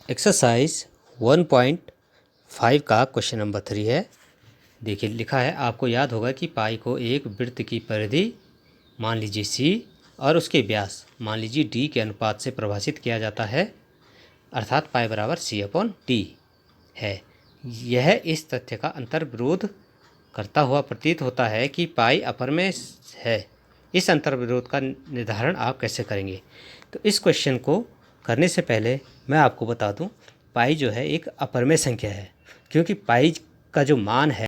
Exercise 1.5 का question number 3 है। देखिए लिखा है, आपको याद होगा कि पाई को एक वृत्त की परिधि मान लीजिए सी और उसके व्यास मान लीजिए डी के अनुपात से परिभाषित किया जाता है, अर्थात पाई बराबर सी अपॉन डी है। यह इस तथ्य का अंतर्विरोध करता हुआ प्रतीत होता है कि पाई अपर में है। इस अंतर्विरोध का निर्धारण आप कैसे करेंगे? तो इस क्वेश्चन को करने से पहले मैं आपको बता दूं, पाई जो है एक अपरमेय संख्या है, क्योंकि पाई का जो मान है।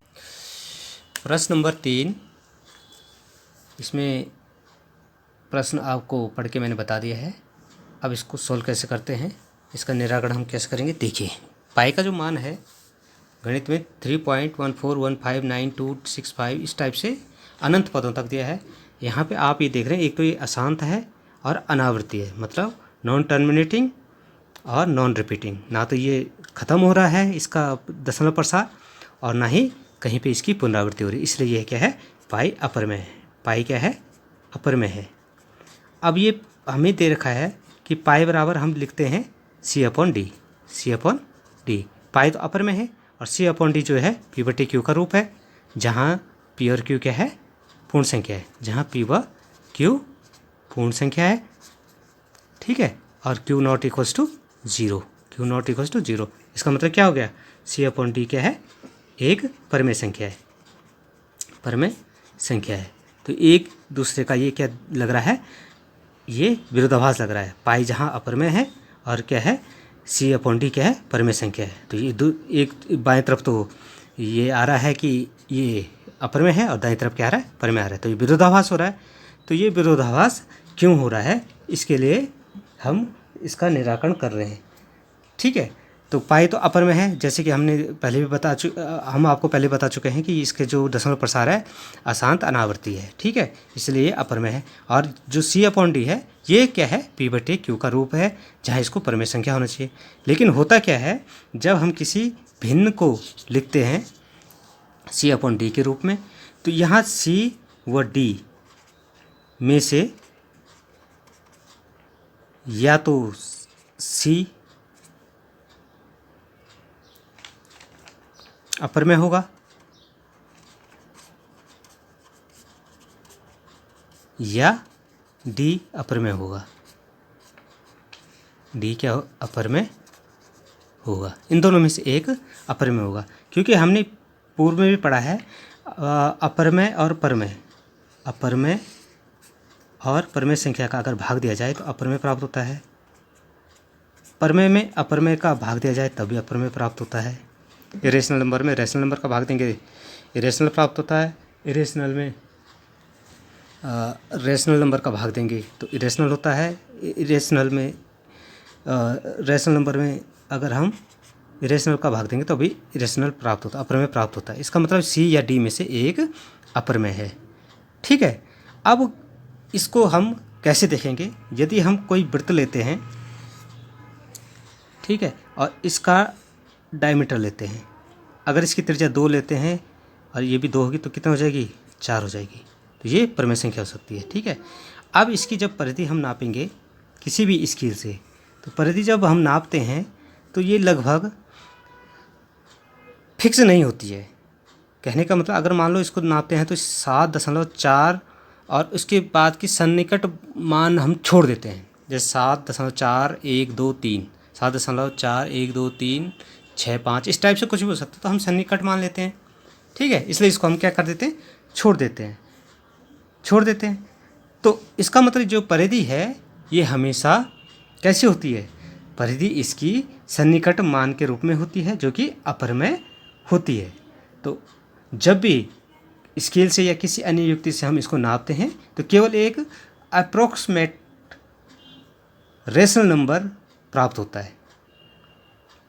प्रश्न नंबर 3, इसमें प्रश्न आपको पढ़ के मैंने बता दिया है। अब इसको सोल्व कैसे करते हैं, इसका निराकरण हम कैसे करेंगे? देखिए, पाई का जो मान है गणित में 3.14159265 इस टाइप से अनंत पदों तक दिया है। यहाँ पे आप ये देख रहे हैं, एक तो ये अशांत है और अनावृत्ति है, मतलब नॉन टर्मिनेटिंग और नॉन रिपीटिंग। ना तो ये ख़त्म हो रहा है इसका दशमलव प्रसार और ना ही कहीं पे इसकी पुनरावृत्ति हो रही है, इसलिए यह क्या है? पाई अपर में है। पाई क्या है? अपर में है। अब ये हमें दे रखा है कि पाई बराबर हम लिखते हैं सी अपॉन डी। सी अपॉन डी, पाई तो अपर में है और सी अपॉन डी जो है पी बटे क्यू का रूप है, जहाँ पी और क्यू क्या है? पूर्ण संख्या है। जहाँ पी व क्यू पूर्ण संख्या है, ठीक है, और Q not equals to zero. Q not equals to zero, इसका मतलब क्या हो गया? सी अपॉन डी क्या है? एक परमेय संख्या है। परमेय संख्या है तो एक दूसरे का ये क्या लग रहा है? ये विरोधाभास लग रहा है। पाई जहाँ अपर में है और क्या है? सी अपॉन डी क्या है? परमेय संख्या है। तो ये एक बाएं तरफ तो ये आ रहा है कि ये अपर में है और दाएं तरफ क्या आ रहा है? परमेय आ रहा है, तो ये विरोधाभास हो रहा है। तो ये विरोधाभास क्यों हो रहा है, इसके लिए हम इसका निराकरण कर रहे हैं, ठीक है। तो पाई तो अपर में है, जैसे कि हमने पहले भी हम आपको पहले बता चुके हैं कि इसके जो दशमलव प्रसार है अशांत अनावर्ती है, ठीक है, इसलिए ये अपर में है। और जो सी अपॉन डी है ये क्या है? पी बटे क्यू का रूप है, जहाँ इसको परमेय संख्या होना चाहिए। लेकिन होता क्या है, जब हम किसी भिन्न को लिखते हैं सी अपॉन डी के रूप में, तो यहाँ सी व डी में से या तो सी अपर में होगा या डी अपर में होगा। डी क्या हो? अपर में होगा। इन दोनों में से एक अपर में होगा, क्योंकि हमने पूर्व में भी पढ़ा है अपर में और परमेय। अपर में और परमेय संख्या का अगर भाग दिया जाए तो अपर में प्राप्त होता है। परमेय में अपर में का भाग दिया जाए तभी अपर में प्राप्त होता है। इरेशनल नंबर में रेशनल नंबर का भाग देंगे इरेशनल प्राप्त होता है। इरेशनल में रेशनल नंबर का भाग देंगे तो इरेशनल होता है। इरेशनल में रेशनल नंबर में अगर हम इरेशनल का भाग देंगे तो अभी इरेशनल प्राप्त होता है, अपर में प्राप्त होता है। इसका मतलब सी या डी में से एक अपर में है, ठीक है। अब इसको हम कैसे देखेंगे? यदि हम कोई वृत्त लेते हैं, ठीक है, और इसका डायमीटर लेते हैं, अगर इसकी त्रिज्या 2 लेते हैं और ये भी 2 होगी तो कितना हो जाएगी? 4 हो जाएगी। तो ये परमेय संख्या हो सकती है, ठीक है। अब इसकी जब परिधि हम नापेंगे किसी भी स्केल से, तो परिधि जब हम नापते हैं तो ये लगभग फिक्स नहीं होती है। कहने का मतलब, अगर मान लो इसको नापते हैं तो 7.4 और उसके बाद की सन्निकट मान हम छोड़ देते हैं, जैसे 7.4123, 7.4123, 6, 5 इस टाइप से कुछ भी हो सकता है, तो हम सन्निकट मान लेते हैं, ठीक है। इसलिए इसको हम क्या कर देते हैं? छोड़ देते हैं। तो इसका मतलब जो परिधि है ये हमेशा कैसी होती है? परिधि इसकी सन्निकट मान के रूप में होती है, जो कि अपर में होती है। तो जब भी स्केल से या किसी अन्य युक्ति से हम इसको नापते हैं तो केवल एक अप्रोक्सीमेट रेशनल नंबर प्राप्त होता है,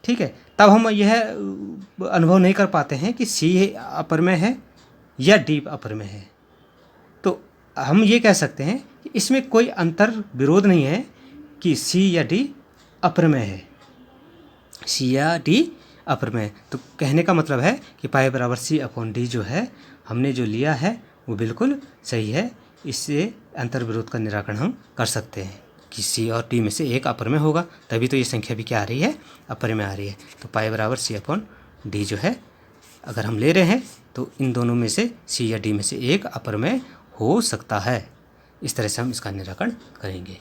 ठीक है। तब हम यह अनुभव नहीं कर पाते हैं कि सी अपर में है या डी अपर में है। तो हम ये कह सकते हैं कि इसमें कोई अंतर विरोध नहीं है कि सी या डी अपर में है। सी या डी अपर में है, तो कहने का मतलब है कि पाई बराबर सी अपॉन डी जो है हमने जो लिया है वो बिल्कुल सही है। इससे अंतर विरोध का निराकरण हम कर सकते हैं। कि सी और डी में से एक अपर में होगा, तभी तो ये संख्या भी क्या आ रही है, अपर में आ रही है। तो पाई बराबर सी अपॉन डी जो है अगर हम ले रहे हैं तो इन दोनों में से सी या डी में से एक अपर में हो सकता है। इस तरह से हम इसका निराकरण करेंगे।